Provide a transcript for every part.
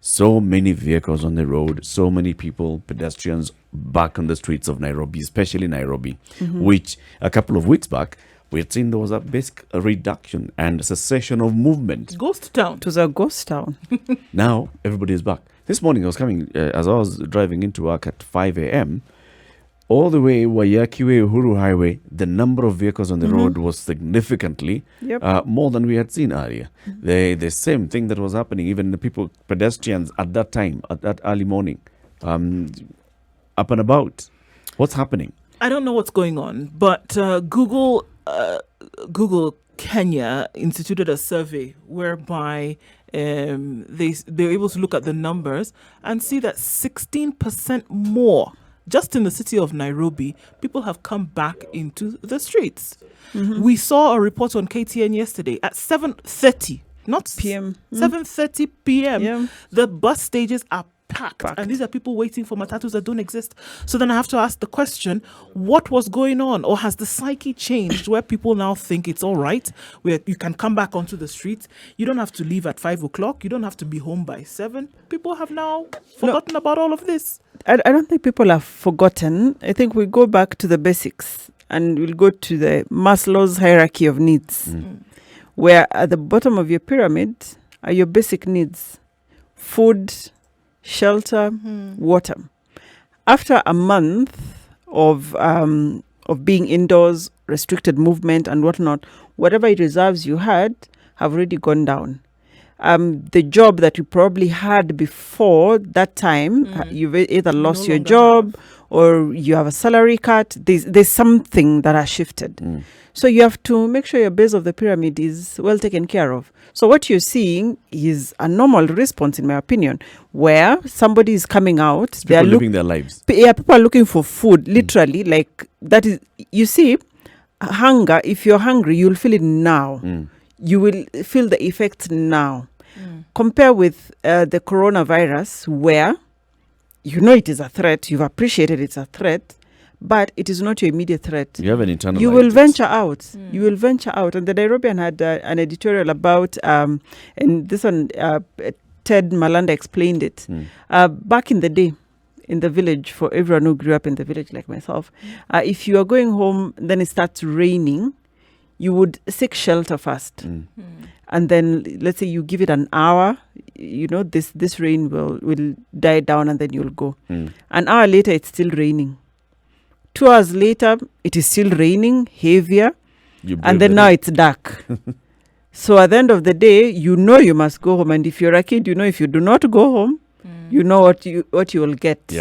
So many vehicles on the road, so many people, pedestrians back on the streets of Nairobi, especially Nairobi, which a couple of weeks back, we had seen there was a basic reduction and cessation of movement. Ghost town. It was a ghost town. Now, everybody is back. This morning, I was coming, as I was driving into work at 5 a.m., all the way Waiyaki Way, Uhuru Highway, the number of vehicles on the road was significantly more than we had seen earlier. The same thing that was happening, even the pedestrians at that time, at that early morning, up and about. What's happening? I don't know what's going on, but Google Kenya instituted a survey whereby they were able to look at the numbers and see that 16% more, just in the city of Nairobi, people have come back into the streets. We saw a report on KTN yesterday at 7:30, not PM. 7:30 p.m. Yeah. The bus stages are packed, and these are people waiting for matatus that don't exist. So then I have to ask the question, what was going on? Or has the psyche changed where people now think it's all right, where you can come back onto the streets, you don't have to leave at 5 o'clock, you don't have to be home by 7? People have now forgotten about all of this. I don't think people have forgotten. I think we go back to the basics and we'll go to the Maslow's hierarchy of needs, where at the bottom of your pyramid are your basic needs: food, shelter, water. After a month of being indoors, restricted movement and whatnot, whatever reserves you had have already gone down. The job that you probably had before that time, you've either lost your job or you have a salary cut. There's something that has shifted. So you have to make sure your base of the pyramid is well taken care of. So what you're seeing is a normal response, in my opinion, where somebody is coming out. They are living their lives. Yeah, people are looking for food, literally. Like that is, you see, hunger, if you're hungry, you'll feel it now. You will feel the effects now. Compare with the coronavirus, where you know it is a threat, you've appreciated it's a threat, but it is not your immediate threat. You have an internal. You will venture out. You will venture out. And the Nairobian had an editorial about, and this one, Ted Malanda explained it. Back in the day, in the village, for everyone who grew up in the village like myself, if you are going home, then it starts raining, you would seek shelter first. And then let's say you give it an hour, you know, this rain will die down and then you'll go. An hour later, it's still raining. 2 hours later, it is still raining, heavier, and then now it's dark. So at the end of the day, you know you must go home. And if you're a kid, you know if you do not go home, you know what you will get.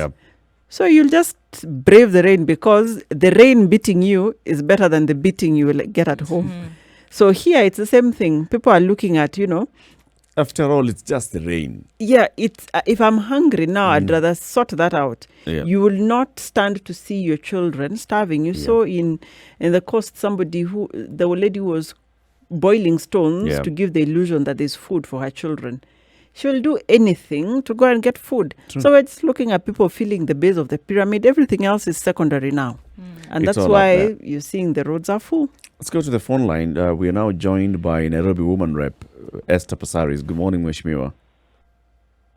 So you'll just brave the rain, because the rain beating you is better than the beating you will get at home. So here it's the same thing. People are looking at, you know. After all, it's just the rain. Yeah, it's if I'm hungry now, I'd rather sort that out. You will not stand to see your children starving. You saw in the coast the lady who was boiling stones to give the illusion that there's food for her children. She will do anything to go and get food. So it's looking at people feeling the base of the pyramid. Everything else is secondary now. And It's that's all why you're seeing the roads are full. Let's go to the phone line. We are now joined by Nairobi Woman Rep, Esther Passaris. Good morning, Mheshimiwa.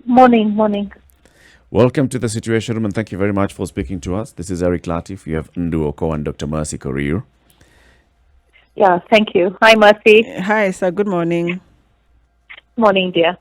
Morning. Welcome to the Situation Room, and thank you very much for speaking to us. This is Eric Latif. You have Ndu Oko and Dr. Mercy Korir. Yeah, thank you. Hi, Mercy. Hi, sir. Good morning. Morning, dear.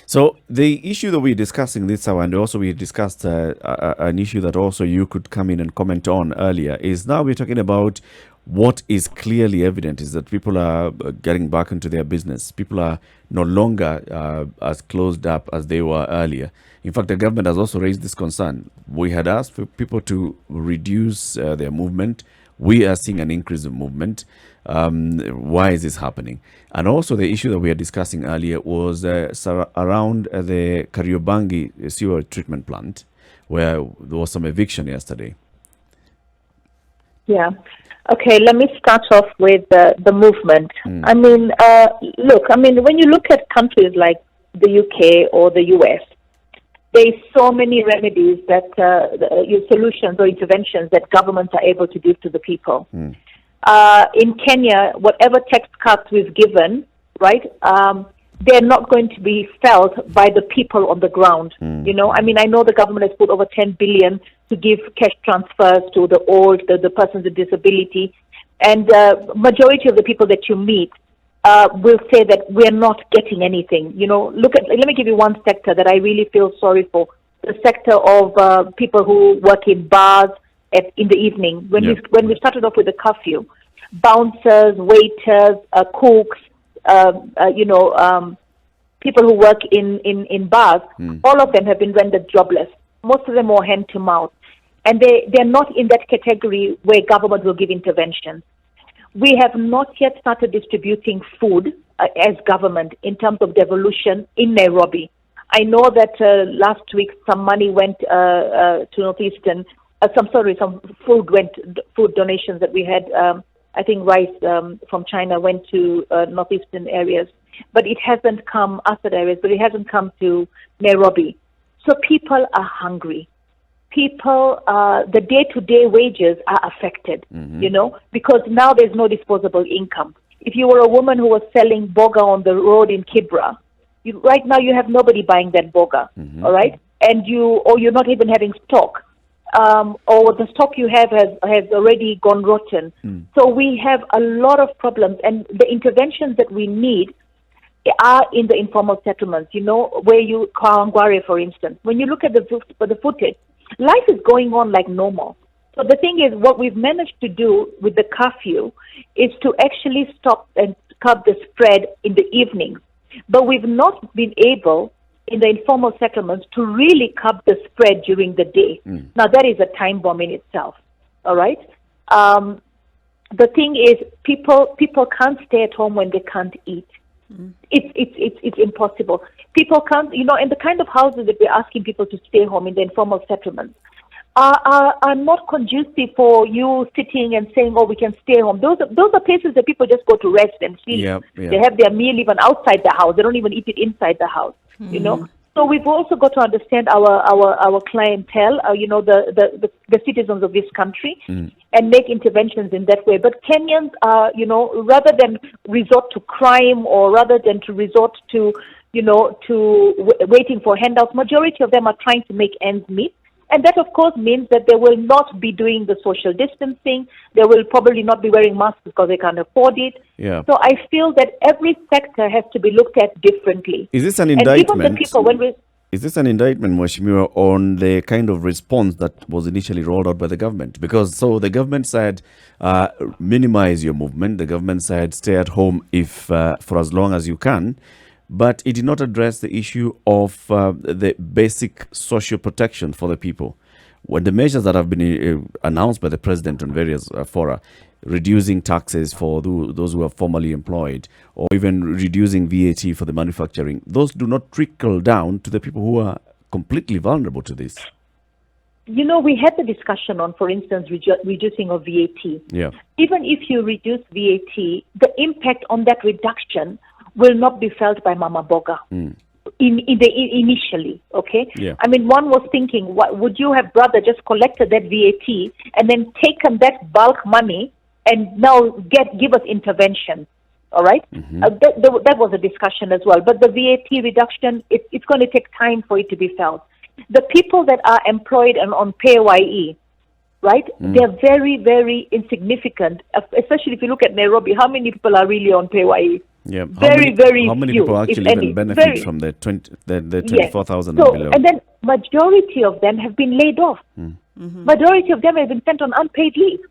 So the issue that we're discussing this hour, and also we discussed an issue that also you could come in and comment on earlier, is now we're talking about what is clearly evident is that people are getting back into their business. People are no longer as closed up as they were earlier. In fact, the government has also raised this concern. We had asked for people to reduce their movement. We are seeing an increase of movement. Why is this happening? And also the issue that we were discussing earlier was around the Kariobangi sewer treatment plant, where there was some eviction yesterday. Yeah. Okay, let me start off with the movement. I mean, when you look at countries like the UK or the US, there's so many remedies that solutions or interventions that governments are able to give to the people. In Kenya, whatever tax cuts we've given, right, they're not going to be felt by the people on the ground. You know, I mean, I know the government has put over 10 billion to give cash transfers to the old, the persons with disability, and majority of the people that you meet will say that we're not getting anything. You know, let me give you one sector that I really feel sorry for. The sector of people who work in bars in the evening. When we started off with the curfew, bouncers, waiters, cooks, people who work in bars, all of them have been rendered jobless. Most of them are hand to mouth. And they're not in that category where government will give intervention. We have not yet started distributing food as government in terms of devolution in Nairobi. I know that last week some money went to Northeastern, some food donations that we had. I think rice from China went to Northeastern areas, but it hasn't come, other areas, but it hasn't come to Nairobi. So people are hungry. People, the day-to-day wages are affected, you know, because now there's no disposable income. If you were a woman who was selling boga on the road in Kibra, right now you have nobody buying that boga, all right? And you're not even having stock, or the stock you have has already gone rotten. So we have a lot of problems, and the interventions that we need are in the informal settlements, you know, where Kawangware, for instance. When you look at the footage, life is going on like normal. So the thing is, what we've managed to do with the curfew is to actually stop and curb the spread in the evenings. But we've not been able, in the informal settlements, to really curb the spread during the day. Now, that is a time bomb in itself, all right? The thing is, people can't stay at home when they can't eat. It's impossible. People can't, you know, and the kind of houses that we're asking people to stay home in the informal settlements are not conducive for you sitting and saying, oh, we can stay home. Those are places that people just go to rest and sleep. They have their meal even outside the house. They don't even eat it inside the house, you know. So we've also got to understand our clientele, you know, the citizens of this country, and make interventions in that way. But Kenyans are, you know, rather than resort to crime or rather than to resort to, you know, waiting for handouts, majority of them are trying to make ends meet. And that, of course, means that they will not be doing the social distancing. They will probably not be wearing masks because they can't afford it. So I feel that every sector has to be looked at differently. Is this an indictment? And even the people, is this an indictment, Mheshimiwa, on the kind of response that was initially rolled out by the government? Because the government said, minimize your movement. The government said, stay at home if for as long as you can. But it did not address the issue of the basic social protection for the people. When the measures that have been announced by the president on various fora, reducing taxes for those who are formally employed, or even reducing VAT for the manufacturing, those do not trickle down to the people who are completely vulnerable to this. You know, we had the discussion on, for instance, reducing of VAT. Even if you reduce VAT, the impact on that reduction will not be felt by Mama Boga initially, okay? I mean, one was thinking, would you have rather just collected that VAT and then taken that bulk money and now give us intervention, all right? That was a discussion as well. But the VAT reduction, it's going to take time for it to be felt. The people that are employed and on PAYE, right, they're very, very insignificant, especially if you look at Nairobi. How many people are really on PAYE? Very few. How many people actually even benefit from the 24,000 and below? And then majority of them have been laid off. Majority of them have been sent on unpaid leave.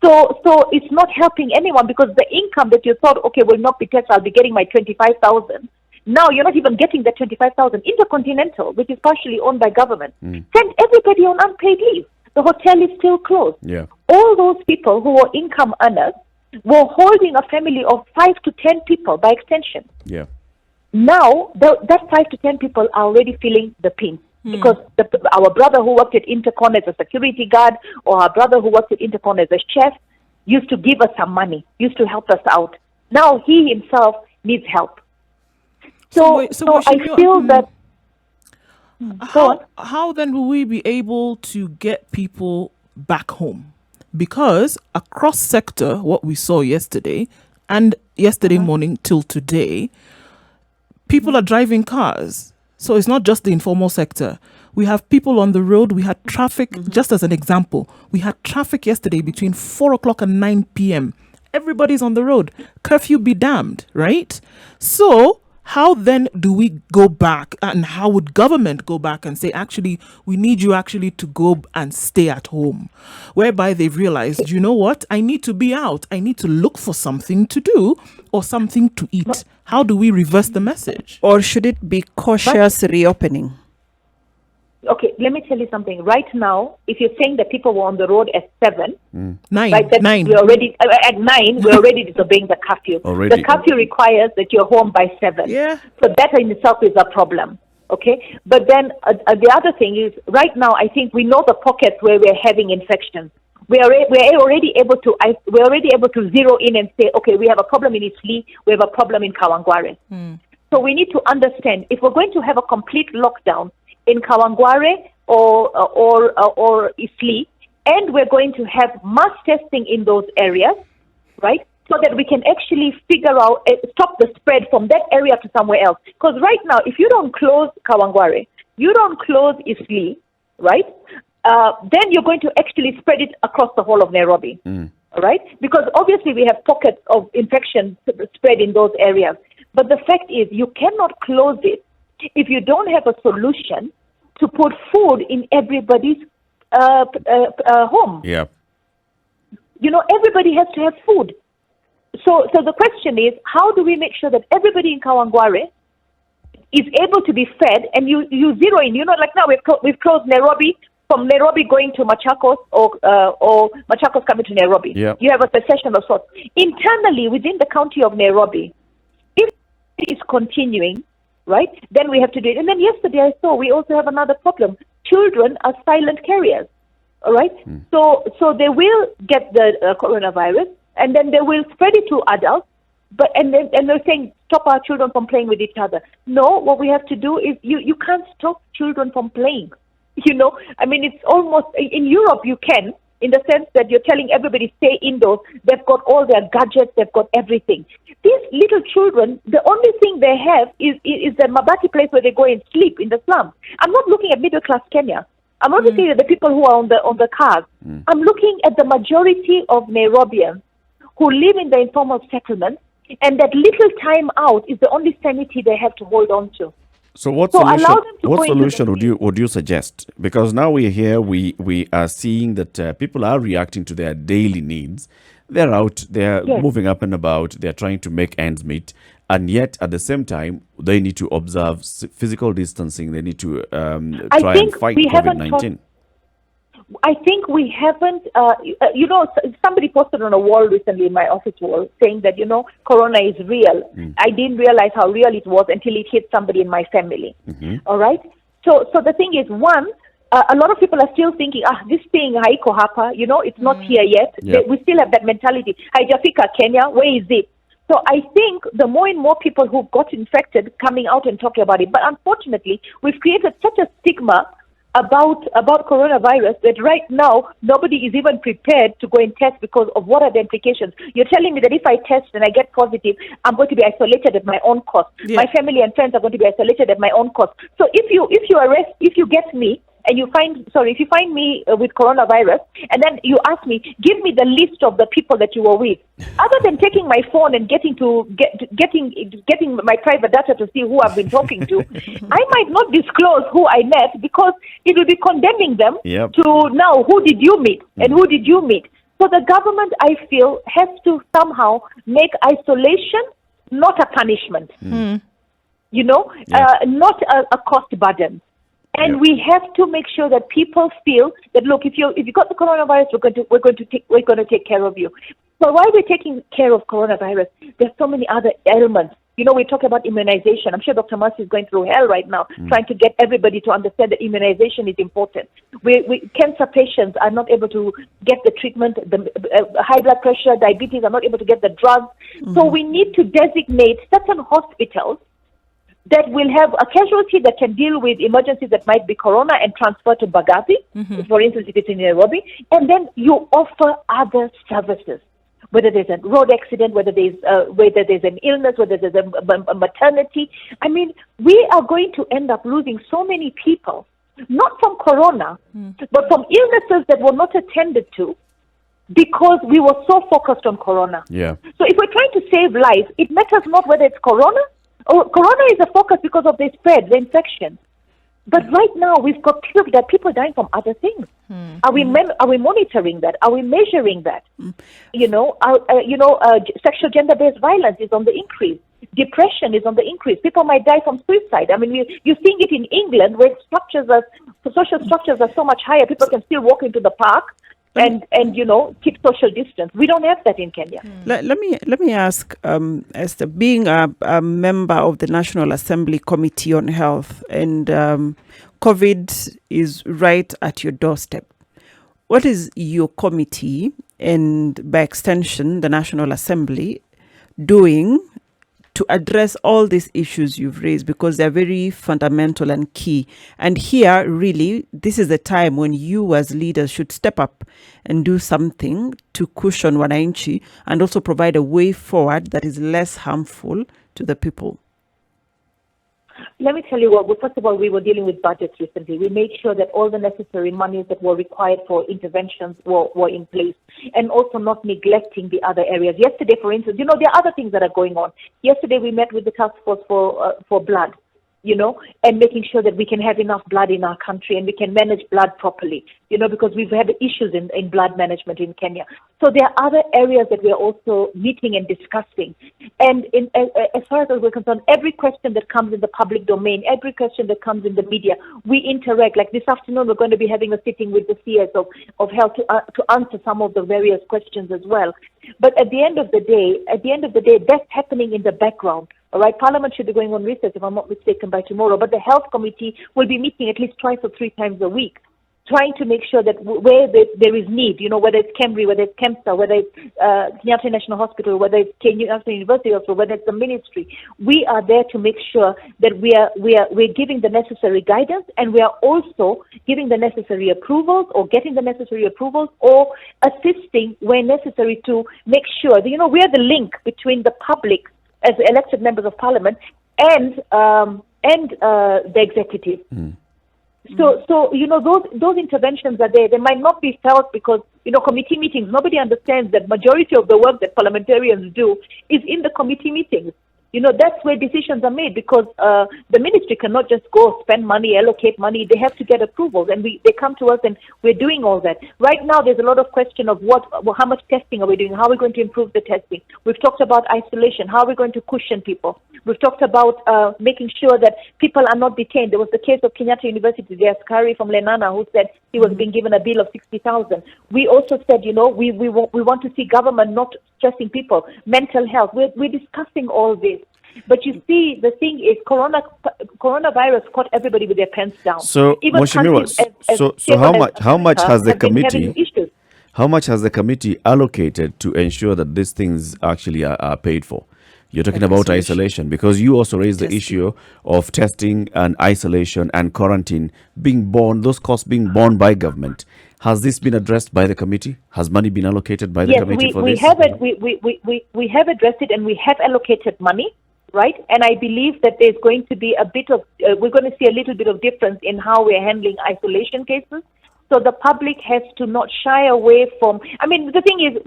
So it's not helping anyone because the income that you thought, okay, will not be taxed, I'll be getting my 25,000. Now you're not even getting that 25,000. Intercontinental, which is partially owned by government, sent everybody on unpaid leave. The hotel is still closed. All those people who were income earners were holding a family of 5 to 10 people by extension. Now, that 5 to 10 people are already feeling the pinch because our brother who worked at Intercon as a security guard or our brother who worked at Intercon as a chef used to give us some money, used to help us out. Now he himself needs help. So I feel that... How then will we be able to get people back home? Because across sector, what we saw yesterday and yesterday morning till today, People are driving cars. So it's not just the informal sector. We have people on the road. We had traffic, just as an example. We had traffic yesterday between 4 o'clock and 9 p.m. Everybody's on the road. Curfew be damned, right? So how then do we go back, and how would government go back and say, actually, we need you actually to go and stay at home, whereby they've realized, you know what, I need to be out. I need to look for something to do or something to eat. How do we reverse the message? Or should it be cautious reopening? Okay, let me tell you something. Right now, if you're saying that people were on the road at 7, Nine. right, that Nine. we're already at 9, we're already disobeying the curfew. Already. The curfew requires that you're home by 7. Yeah. So that in itself is a problem. Okay, but then the other thing is, right now, I think we know the pockets where we're having infections. We're already able to zero in and say, okay, we have a problem in Isli, we have a problem in Kawangware. So we need to understand, if we're going to have a complete lockdown in Kawangware or Isli, and we're going to have mass testing in those areas, right? So that we can actually figure out, stop the spread from that area to somewhere else. Because right now, if you don't close Kawangware, you don't close Isli, right? Then you're going to actually spread it across the whole of Nairobi, right? Because obviously we have pockets of infection spread in those areas. But the fact is, you cannot close it if you don't have a solution to put food in everybody's home. Yeah. You know, everybody has to have food. So the question is, how do we make sure that everybody in Kawangware is able to be fed, and you zero in? You know, like now we've closed Nairobi. From Nairobi going to Machakos or Machakos coming to Nairobi. Yeah. You have a succession of sorts. Internally, within the county of Nairobi, if it is continuing, right, then we have to do it. And then yesterday I saw we also have another problem. Children are silent carriers, all right? So they will get the coronavirus, and then they will spread it to adults, and they're saying, stop our children from playing with each other. No, what we have to do is you can't stop children from playing. You know, I mean, it's almost, in Europe you can, in the sense that you're telling everybody stay indoors. They've got all their gadgets, they've got everything. These little children, the only thing they have is the Mabati place where they go and sleep in the slum. I'm not looking at middle class Kenya. I'm not looking at the people who are on the cars. I'm looking at the majority of Nairobians who live in the informal settlements, and that little time out is the only sanity they have to hold on to. So what So solution? allow them to What go into solution the- would you suggest? Because now we're here, we are seeing that people are reacting to their daily needs. They're out, they're Yes. moving up and about, they're trying to make ends meet, and yet at the same time they need to observe physical distancing. They need to I try and think fight we haven't COVID-19. I think we haven't, you know, somebody posted on a wall recently in my office wall saying that, you know, Corona is real. I didn't realize how real it was until it hit somebody in my family. All right? So the thing is, one, a lot of people are still thinking, this thing, haiko hapa, you know, it's not here yet. Yeah. We still have that mentality. Haijafika Kenya, where is it? So I think the more and more people who've got infected coming out and talking about it, but unfortunately, we've created such a stigma about coronavirus that right now nobody is even prepared to go and test because of what are the implications. You're telling me that if I test and I get positive, I'm going to be isolated at my own cost. Yeah. My family and friends are going to be isolated at my own cost. So if you get me and if you find me with coronavirus, and then you ask me, give me the list of the people that you were with, other than taking my phone and getting my private data to see who I've been talking to, I might not disclose who I met because it will be condemning them Yep. to now who did you meet and who did you meet. So the government, I feel, has to somehow make isolation not a punishment, you know, not a cost burden. And Yeah. we have to make sure that people feel that, look, if you got the coronavirus, we're going to take care of you. So while we're taking care of coronavirus, there's so many other elements. You know, we talk about immunization. I'm sure Dr. Mercy is going through hell right now, trying to get everybody to understand that immunization is important. Cancer patients are not able to get the treatment. The high blood pressure, diabetes are not able to get the drugs. So we need to designate certain hospitals that will have a casualty that can deal with emergencies that might be corona and transfer to Bagavi, for instance, if it's in Nairobi, and then you offer other services. whether there's a road accident, whether there's an illness, whether there's a maternity. I mean, we are going to end up losing so many people, not from corona, but from illnesses that were not attended to because we were so focused on corona. Yeah. So if we're trying to save lives, it matters not whether it's corona. Corona is a focus because of the spread, the infection. But right now, we've got people dying from other things. Are we monitoring that? Are we measuring that? Sexual gender-based violence is on the increase. Depression is on the increase. People might die from suicide. I mean, you're seeing it in England where social structures are so much higher. People can still walk into the park and keep social distance. We don't have that in Kenya. Let me ask, Esther, being a member of the National Assembly Committee on Health, and COVID is right at your doorstep. What is your committee, and by extension the National Assembly, doing to address all these issues you've raised, because they're very fundamental and key? And here, really, this is the time when you as leaders should step up and do something to cushion wananchi and also provide a way forward that is less harmful to the people. Let me tell you what. First of all, we were dealing with budgets recently. We made sure that all the necessary monies that were required for interventions were in place, and also not neglecting the other areas. Yesterday, for instance, there are other things that are going on. Yesterday, we met with the task force for blood, and making sure that we can have enough blood in our country and we can manage blood properly, because we've had issues in blood management in Kenya. So there are other areas that we're also meeting and discussing. And as far as we're concerned, every question that comes in the public domain, every question that comes in the media, we interact. Like this afternoon, we're going to be having a sitting with the CS of health to answer some of the various questions as well. But at the end of the day, that's happening in the background. All right, Parliament should be going on recess, if I'm not mistaken, by tomorrow. But the Health Committee will be meeting at least 2 or 3 times a week, trying to make sure that where there is need, whether it's Cambry, whether it's KEMSA, whether it's Kenyatta National Hospital, whether it's Kenyatta University, or whether it's the ministry, we are there to make sure that we're giving the necessary guidance, and we are also giving the necessary approvals, or getting the necessary approvals, or assisting where necessary to make sure that, we are the link between the public as elected members of Parliament and the executive. So those interventions are there. They might not be felt because committee meetings. Nobody understands that majority of the work that parliamentarians do is in the committee meetings. That's where decisions are made, because the ministry cannot just go spend money, allocate money. They have to get approvals, and they come to us, and we're doing all that. Right now, there's a lot of question of how much testing are we doing? How are we going to improve the testing? We've talked about isolation. How are we going to cushion people? We've talked about making sure that people are not detained. There was the case of Kenyatta University, the expiry from Lenana, who said he was being given a bill of 60,000. We also said, we want to see government not stressing people, mental health. We're discussing all this. But you see, the thing is, coronavirus caught everybody with their pants down. So, Mheshimiwa, how much has the committee allocated to ensure that these things actually are paid for? You're talking about isolation, because you also raised the issue of testing and isolation and quarantine those costs being borne by government. Has this been addressed by the committee? Has money been allocated by the committee for this? We have addressed it, and we have allocated money. Right, and I believe that there's going to be we're going to see a little bit of difference in how we're handling isolation cases. So the public has to not shy away from. I mean, the thing is,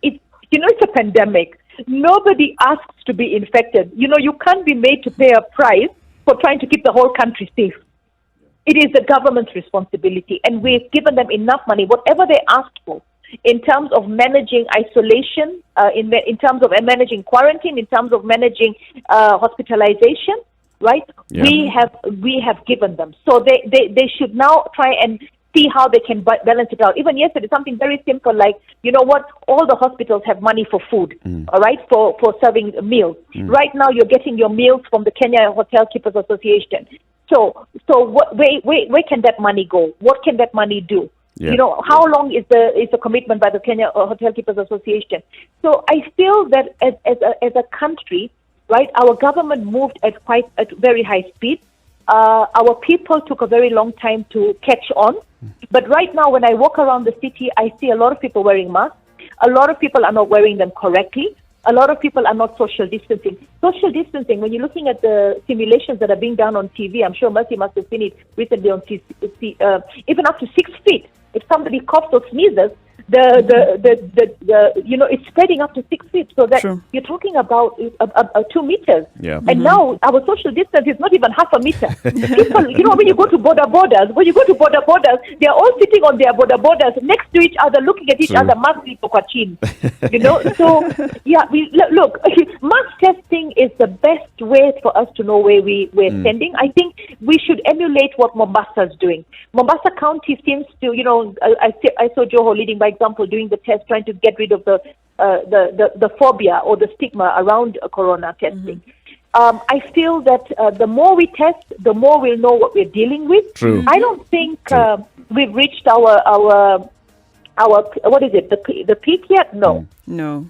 it's a pandemic. Nobody asks to be infected. You can't be made to pay a price for trying to keep the whole country safe. It is the government's responsibility, and we've given them enough money, whatever they asked for, in terms of managing isolation, in terms of managing quarantine, in terms of managing hospitalization, right? Yeah. We have given them. So they should now try and see how they can balance it out. Even yesterday, something very simple like, all the hospitals have money for food, all right, for serving meals. Right now, you're getting your meals from the Kenya Hotel Keepers Association. So where can that money go? What can that money do? Yeah. How long is the commitment by the Kenya Hotel Keepers Association? So I feel that as a country, right, our government moved at very high speed. Our people took a very long time to catch on. But right now, when I walk around the city, I see a lot of people wearing masks. a lot of people are not wearing them correctly. A lot of people are not social distancing. Social distancing, when you're looking at the simulations that are being done on TV, I'm sure Mercy must have seen it recently on TV, even up to 6 feet. If somebody coughs or sneezes, it's spreading up to 6 feet. So that you're talking about 2 meters. Yeah. And now our social distance is not even half a meter. People, when you go to border borders, they are all sitting on their border borders next to each other, looking at each other, mask kwa chini. So look, mass testing is the best way for us to know where we're standing. I think we should emulate what Mombasa is doing. Mombasa County seems to, I saw Joho leading by example, doing the test, trying to get rid of the phobia or the stigma around corona testing. I feel that the more we test, the more we'll know what we're dealing with. True. I don't think we've reached our what is it, the peak yet? No. No.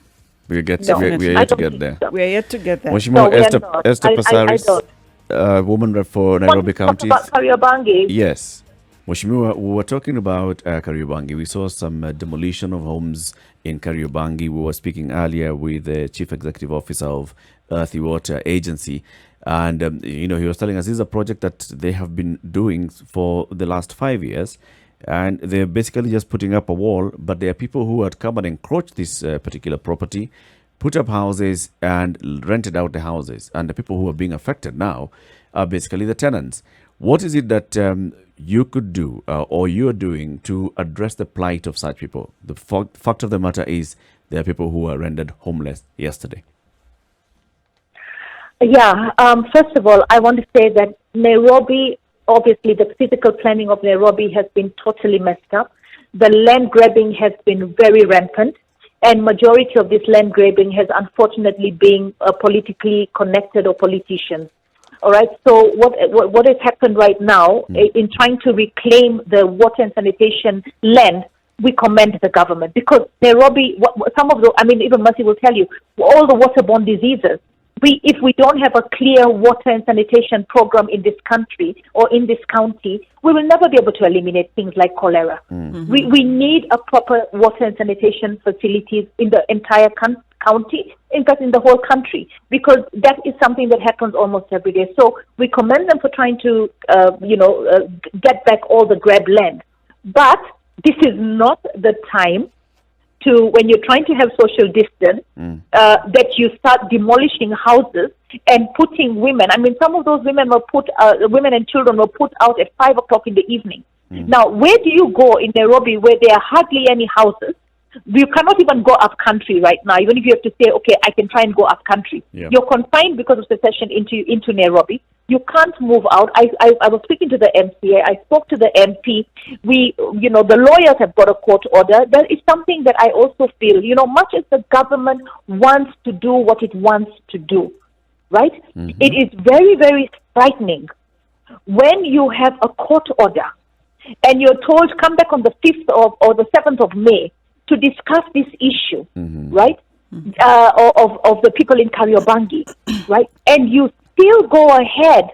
We are yet to get there. We are yet to get there. Mheshimiwa we are Esther not. Passaris, I don't. woman rep for Nairobi County. Talk about Kariobangi. Yes. Mheshimiwa, we were talking about Kariobangi. We saw some demolition of homes in Kariobangi. We were speaking earlier with the Chief Executive Officer of Earthy Water Agency. And, he was telling us this is a project that they have been doing for the last 5 years. And they're basically just putting up a wall. But there are people who had come and encroached this particular property, put up houses and rented out the houses. And the people who are being affected now are basically the tenants. What is it that you could do or you're doing to address the plight of such people? The fact of the matter is there are people who were rendered homeless yesterday. Yeah, first of all, I want to say that Nairobi, obviously the physical planning of Nairobi has been totally messed up. The land grabbing has been very rampant, and majority of this land grabbing has unfortunately been politically connected or politicians. All right. So what has happened right now in trying to reclaim the water and sanitation land, we commend the government, because Nairobi, some of even Mercy will tell you, all the waterborne diseases. If we don't have a clear water and sanitation program in this country or in this county, we will never be able to eliminate things like cholera. We need a proper water and sanitation facilities in the entire county, in fact in the whole country, because that is something that happens almost every day. So we commend them for trying to, get back all the grab land. But this is not the time to, when you're trying to have social distance, that you start demolishing houses and putting women. I mean, some of those women were women and children were put out at 5 o'clock in the evening. Now, where do you go in Nairobi where there are hardly any houses? You cannot even go up country right now, even if you have to say, okay, I can try and go up country. Yeah. You're confined because of secession into Nairobi. You can't move out. I was speaking to the MCA. I spoke to the MP. The lawyers have got a court order. That is something that I also feel, much as the government wants to do what it wants to do, right? It is very, very frightening when you have a court order and you're told, come back on the 5th or the 7th of May to discuss this issue, right? Of the people in Kariobangi, right? And you still go ahead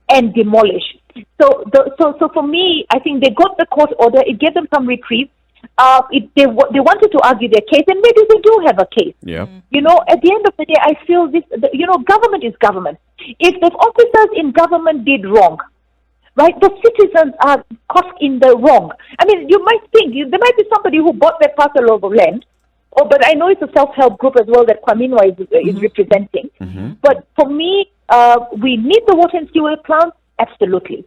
and demolish. So for me, I think they got the court order. It gave them some reprieve. They wanted to argue their case, and maybe they do have a case. Yeah. At the end of the day, I feel this. Government is government. If the officers in government did wrong, right, the citizens are caught in the wrong. I mean, you might think there might be somebody who bought that parcel of land. But I know it's a self-help group as well that Kwaminwa is representing. But for me, we need the water and sewage plants? Absolutely.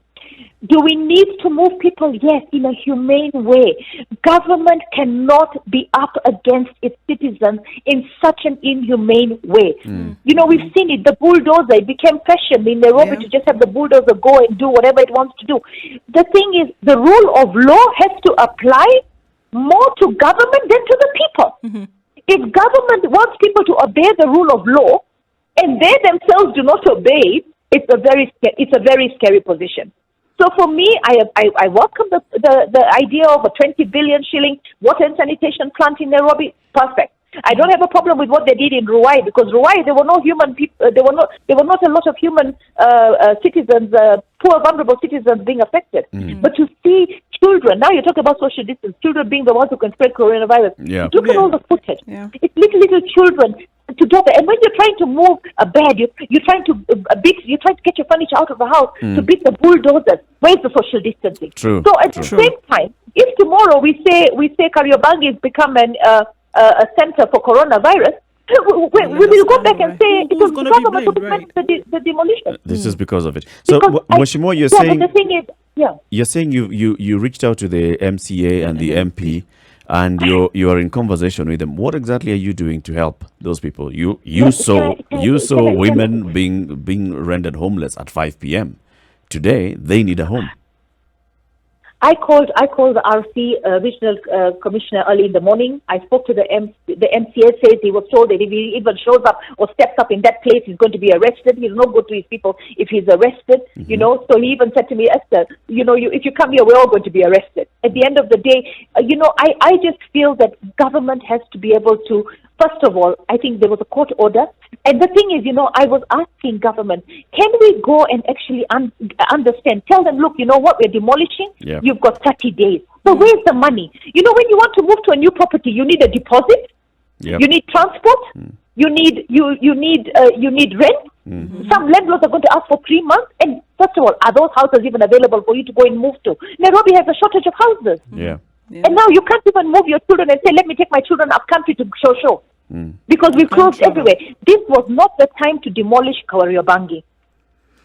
Do we need to move people? Yes, in a humane way. Government cannot be up against its citizens in such an inhumane way. We've seen it. The bulldozer, it became fashion in Nairobi to just have the bulldozer go and do whatever it wants to do. The thing is, the rule of law has to apply more to government than to the people. If government wants people to obey the rule of law and they themselves do not obey, it's a very scary position. So for me, I welcome the idea of a 20 billion shilling water and sanitation plant in Nairobi. Perfect. I don't have a problem with what they did in Ruai, because Ruai, there were no human people. There were not a lot of human citizens, poor vulnerable citizens being affected. But to see children. Now you're talking about social distance. Children being the ones who can spread coronavirus. Yeah. Look at all the footage. Yeah. It's little children together. And when you're trying to move a bed, you're trying to you're trying to get your furniture out of the house to beat the bulldozers. Where's the social distancing? True. So at the same time, if tomorrow we say Kariobangi has become a center for coronavirus, we will go back and say it was the government who planned the demolition. This is because of it. So, Mweshimo, you're But saying the thing is, you're saying you reached out to the MCA and the MP, and you are in conversation with them. What exactly are you doing to help those people? You saw women being rendered homeless at 5 p.m. Today they need a home. I called the RC regional commissioner early in the morning. I spoke to the MCA. Says he was told that if he even shows up or steps up in that place, he's going to be arrested. He's not good to his people if he's arrested. So he even said to me, Esther, if you come here, we're all going to be arrested. At the end of the day, I just feel that government has to be able to. First of all, I think there was a court order. And the thing is, I was asking government, can we go and actually understand? Tell them, look, you know what, we're demolishing. Yeah. You've got 30 days. So where's the money? When you want to move to a new property, you need a deposit. Yep. You need transport. You need rent. Some landlords are going to ask for 3 months. And first of all, are those houses even available for you to go and move to? Nairobi has a shortage of houses. Yeah. And now you can't even move your children and say, let me take my children up country to show. Because we closed everywhere. This was not the time to demolish Kariobangi.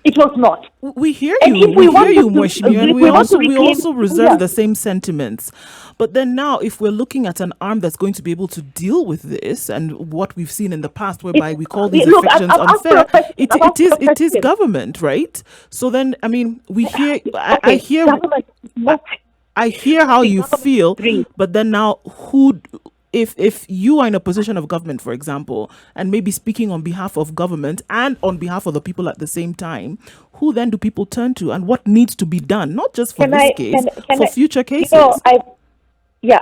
It was not. We hear And you. if we We hear want you, to- Mweshimi, and if we we want to also reclaim- reserve the same sentiments. But then now, if we're looking at an arm that's going to be able to deal with this, and what we've seen in the past, whereby we call these Look, evictions I've asked for unfair, a question. I've asked for a it is question. government, right? So then, I mean, we hear. I Okay, hear. government is not. I hear how you government feel, agrees. but then now, if you are in a position of government, for example, and maybe speaking on behalf of government and on behalf of the people at the same time, who then do people turn to, and what needs to be done, not just for this case, for future cases?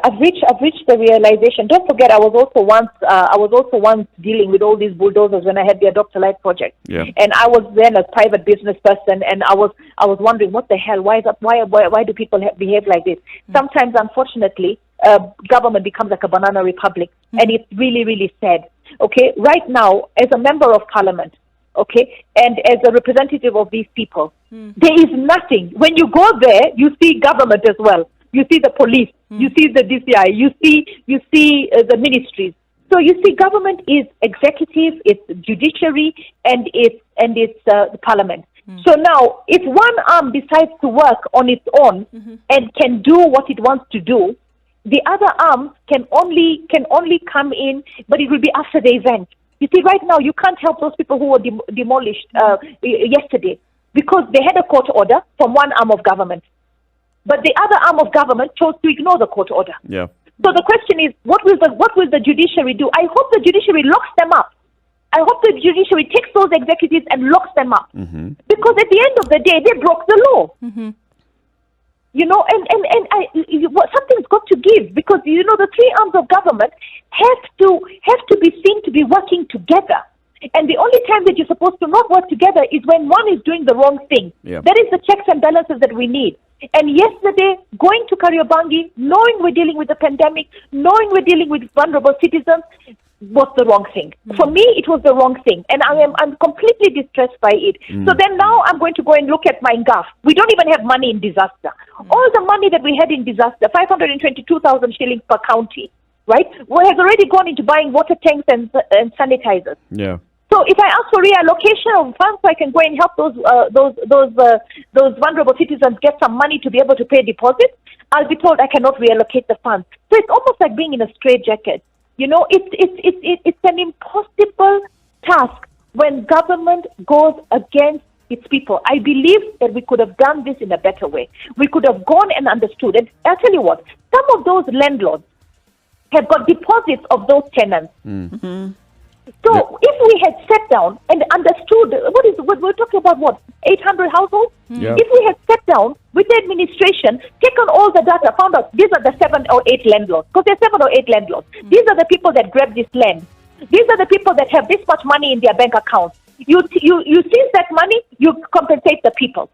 I've reached the realization. Don't forget, I was also once dealing with all these bulldozers when I had the Adopt a Life project. Yeah. And I was then a private business person, and I was wondering, what the hell? Why do people behave like this? Sometimes, unfortunately, government becomes like a banana republic, and it's really, really sad. Okay, right now, as a member of parliament, okay, and as a representative of these people, there is nothing. When you go there, you see government as well. You see the police, you see the DCI, you see the ministries. So you see, government is executive, it's judiciary, and it's the parliament. So now, if one arm decides to work on its own and can do what it wants to do, the other arm can only come in, but it will be after the event. You see, right now, you can't help those people who were demolished yesterday because they had a court order from one arm of government. But the other arm of government chose to ignore the court order. Yeah. So the question is, what will the judiciary do? I hope the judiciary locks them up. I hope the judiciary takes those executives and locks them up. Because at the end of the day, they broke the law. Something's got to give, because the three arms of government have to be seen to be working together. And the only time that you're supposed to not work together is when one is doing the wrong thing. Yeah. That is the checks and balances that we need. And yesterday, going to Kariobangi, knowing we're dealing with the pandemic, knowing we're dealing with vulnerable citizens, was the wrong thing. For me, it was the wrong thing. And I'm completely distressed by it. So then now I'm going to go and look at my GAF. We don't even have money in disaster. All the money that we had in disaster, 522,000 shillings per county, right, has already gone into buying water tanks and sanitizers. Yeah. So if I ask for reallocation of funds so I can go and help those vulnerable citizens get some money to be able to pay deposits, I'll be told I cannot reallocate the funds. So it's almost like being in a straitjacket. It's an impossible task when government goes against its people. I believe that we could have done this in a better way. We could have gone and understood. And I'll tell you what, some of those landlords have got deposits of those tenants. So if we had sat down and understood, what we're talking about, 800 households? Yeah. If we had sat down with the administration, taken all the data, found out these are the 7 or 8 landlords, because there are 7 or 8 landlords. These are the people that grab this land. These are the people that have this much money in their bank accounts. You seize that money, you compensate the people.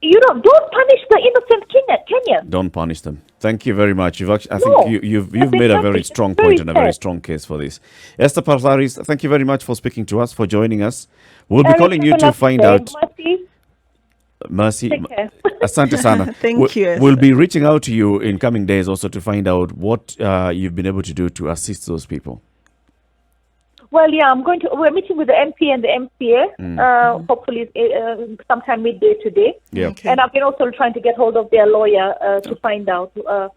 Don't punish the innocent Kenyans. Don't punish them. Thank you very much. I No, think you've made a very exactly. strong It's very point and a very fair. strong case for this. Esther Passaris, thank you very much for speaking to us, for joining us. We'll be Eric, calling you have a to lovely find day. out. Mercy, Mercy, take care. Asante Sana. Thank you, We'll Esther. be reaching out to you in coming days also to find out what you've been able to do to assist those people. Well, yeah, we're meeting with the MP and the MCA, hopefully sometime midday today. Yeah. Okay. And I've been also trying to get hold of their lawyer to find out. Okay.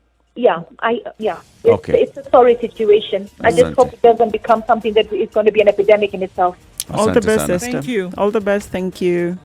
It's a sorry situation. I just Asante. hope it doesn't become something that is going to be an epidemic in itself. All the Asante best, sana. Esther. Thank you. All the best. Thank you.